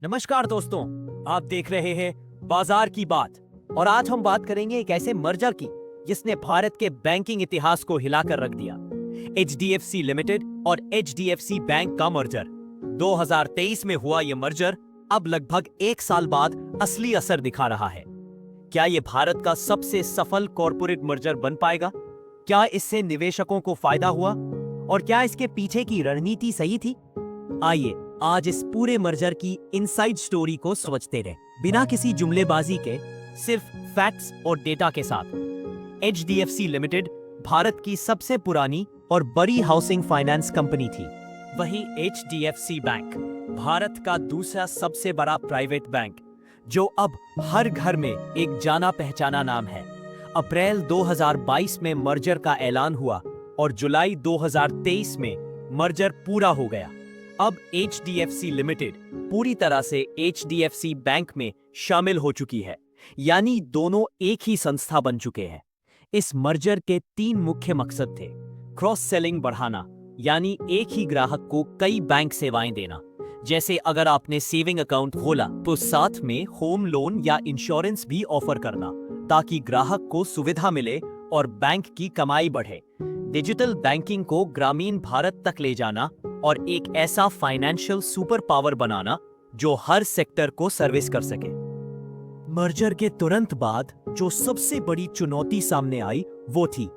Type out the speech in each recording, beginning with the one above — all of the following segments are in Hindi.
नमस्कार दोस्तों, आप देख रहे हैं बाजार की बात। और आज हम बात करेंगे एक ऐसे मर्जर की जिसने भारत के बैंकिंग इतिहास को हिलाकर रख दिया। एचडीएफसी लिमिटेड और एचडीएफसी बैंक का मर्जर 2023 में हुआ। यह मर्जर अब लगभग एक साल बाद असली असर दिखा रहा है। क्या यह भारत का सबसे सफल कॉर्पोरेट मर्जर बन पाएगा? क्या इससे निवेशकों को फायदा हुआ और क्या इसके पीछे की रणनीति सही थी? आइए आज इस पूरे मर्जर की इनसाइड स्टोरी को समझते रहे, बिना किसी जुमलेबाजी के, सिर्फ फैक्ट्स और डेटा के साथ। एचडीएफसी लिमिटेड भारत की सबसे पुरानी और बड़ी हाउसिंग फाइनेंस कंपनी थी। वहीं एचडीएफसी बैंक भारत का दूसरा सबसे बड़ा प्राइवेट बैंक, जो अब हर घर में एक जाना पहचाना नाम है। अप्रैल 2022 में मर्जर का ऐलान हुआ और जुलाई 2023 में मर्जर पूरा हो गया। अब एचडीएफसी लिमिटेड पूरी तरह से एचडीएफसी बैंक में शामिल हो चुकी है, यानी दोनों एक ही संस्था बन चुके हैं। इस मर्जर के 3 मुख्य मकसद थे। क्रॉस सेलिंग बढ़ाना, यानी एक ही ग्राहक को कई बैंक सेवाएं देना। जैसे अगर आपने सेविंग अकाउंट खोला तो साथ में होम लोन या इंश्योरेंस भी ऑफर करना, ताकि ग्राहक को सुविधा मिले और बैंक की कमाई बढ़े। डिजिटल बैंकिंग को ग्रामीण भारत तक ले जाना और एक ऐसा फाइनेंशियल सुपर पावर बनाना जो हर सेक्टर को सर्विस कर सके। मर्जर के तुरंत बाद जो सबसे बड़ी चुनौती सामने आई वो थी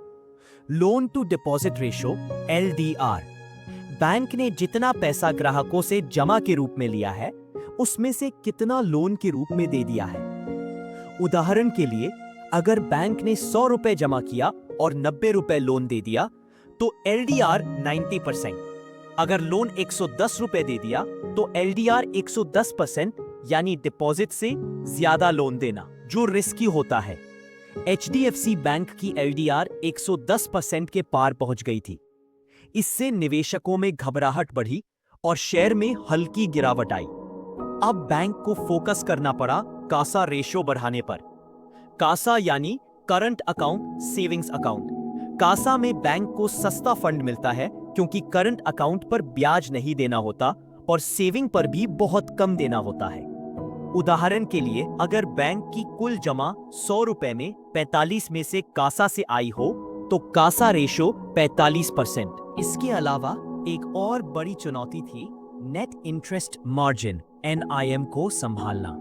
loan to deposit ratio, LDR. Bank ने जितना पैसा ग्राहकों से जमा के रूप में लिया है, उसमें से कितना लोन के रूप में दे दिया है। उदाहरण के लिए, अगर बैंक ने 100 रुपए जमा किया और 90 रुपए लोन दे दिया तो एलडीआर 90%। अगर लोन 110 रुपए दे दिया तो एलडीआर 110%, यानी डिपॉजिट से ज्यादा लोन देना, जो रिस्की होता है। एचडीएफसी बैंक की एलडीआर 110% के पार पहुंच गई थी। इससे निवेशकों में घबराहट बढ़ी और शेयर में हल्की गिरावट आई। अब बैंक को फोकस करना पड़ा कासा रेशो बढ़ाने पर। कासा यानी current account savings account. CASA में बैंक को सस्ता फंड मिलता है क्योंकि करंट अकाउंट पर ब्याज नहीं देना होता और सेविंग पर भी बहुत कम देना होता है। उदाहरण के लिए, अगर बैंक की कुल जमा 100 रुपए में 45 में से कासा से आई हो तो कासा रेशो 45%। इसके अलावा एक और बड़ी चुनौती थी नेट इंटरेस्ट मार्जिन, एनआईएम को संभालना।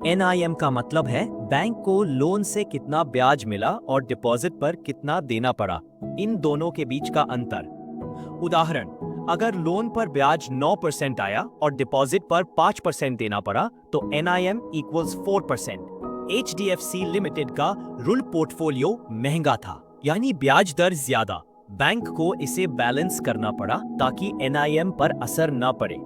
एनआईएम का मतलब है बैंक को लोन से कितना ब्याज मिला और डिपॉजिट पर कितना देना पड़ा, इन दोनों के बीच का अंतर। उदाहरण, अगर लोन पर ब्याज 9% आया और डिपॉजिट पर 5% देना पड़ा तो एनआईएम इक्वल्स 4%। एचडीएफसी लिमिटेड का रुल पोर्टफोलियो महंगा था, यानी ब्याज दर ज्यादा। बैंक को इसे बैलेंस करना पड़ा ताकि एनआईएम पर असर न पड़े।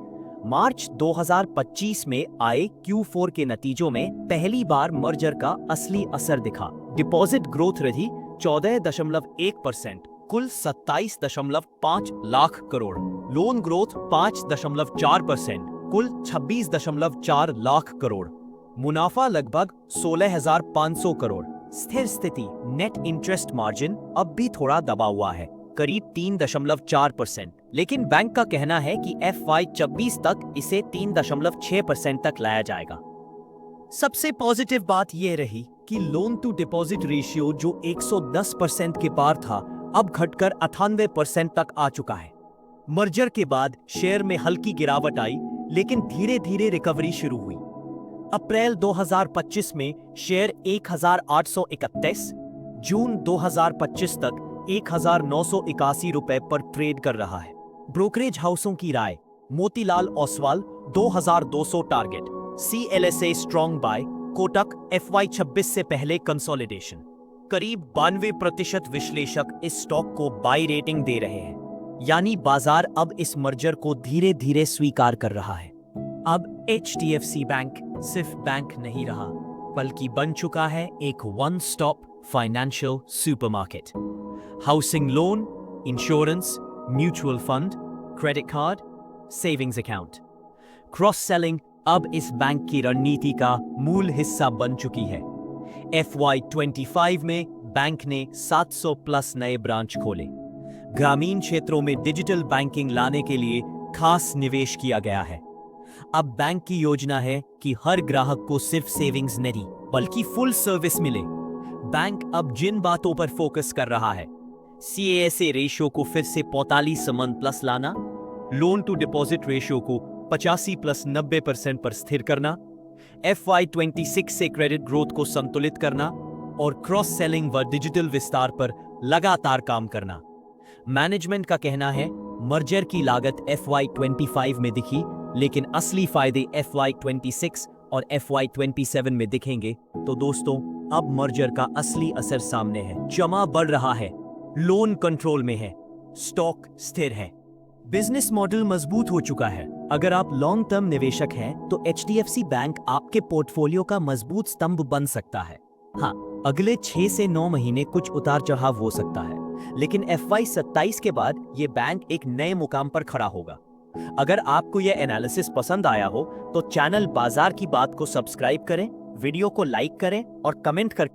मार्च 2025 में आए Q4 के नतीजों में पहली बार मर्जर का असली असर दिखा। डिपॉजिट ग्रोथ रही 14.1%, कुल 27.5 लाख करोड़। लोन ग्रोथ 5.4%, कुल 26.4 लाख करोड़। मुनाफा लगभग 16,500 करोड़। स्थिर स्थिति नेट इंटरेस्ट मार्जिन अब भी थोड़ा दबा हुआ है, करीब 3.4%, लेकिन बैंक का कहना है कि FY24 तक इसे 3.6% तक लाया जाएगा। सबसे पॉजिटिव बात यह रही कि लोन टू डिपॉजिट रेशियो जो 110% के पार था, अब घटकर 98% तक आ चुका है। मर्जर के बाद शेयर में हल्की गिरावट आई, लेकिन धीरे धीरे रिकवरी शुरू हुई। अप्रैल 2025 में शेयर 1831, जून 2025 तक 1981 रुपए पर ट्रेड कर रहा है। ब्रोकरेज हाउसों की राय, Motilal Oswal 2200 target, CLSA strong buy, Kotak FY26 से पहले कंसोलिडेशन। करीब 92% विश्लेषक इस स्टॉक को बाय रेटिंग दे रहे हैं, यानी बाजार अब इस मर्जर को धीरे धीरे स्वीकार कर रहा है। अब एचडीएफसी बैंक सिर्फ बैंक नहीं रहा, बल्कि बन चुका है एक one stop financial supermarket. Housing loan, insurance, mutual fund, credit card, savings account. Cross selling अब इस बैंक की रणनीति का मूल हिस्सा बन चुकी है। FY25 में बैंक ने 700 प्लस नए ब्रांच खोले। ग्रामीण क्षेत्रों में डिजिटल बैंकिंग लाने के लिए खास निवेश किया गया है। अब बैंक की योजना है कि हर ग्राहक को सिर्फ सेविंग्स नहीं बल्कि फुल सर्विस मिले। बैंक अब जिन बातों पर फोकस कर रहा है, CASA रेशियो को फिर से 45% लाना, लोन टू डिपॉजिट रेशियो को 85+90% पर स्थिर करना, FY26 से क्रेडिट ग्रोथ को संतुलित करना और क्रॉस सेलिंग व डिजिटल विस्तार पर लगातार काम करना। मैनेजमेंट का कहना है मर्जर की लागत FY25 में दिखी, लेकिन असली फायदे FY26 और FY27 में दिखेंगे। तो दोस्तों, अब मर्जर का असली असर सामने है। जमा बढ़ रहा है, लोन कंट्रोल में है, स्टॉक स्थिर है, बिजनेस मॉडल मजबूत हो चुका है। अगर आप लॉन्ग टर्म निवेशक हैं तो HDFC बैंक आपके पोर्टफोलियो का मजबूत स्तंभ बन सकता है। हाँ, अगले 6 से 9 महीने कुछ उतार चढ़ाव हो सकता है, लेकिन FY27 के बाद यह बैंक एक नए मुकाम पर खड़ा होगा। अगर आपको यह एनालिसिस पसंद आया हो तो चैनल बाजार की बात को सब्सक्राइब करें, वीडियो को लाइक करें और कमेंट कर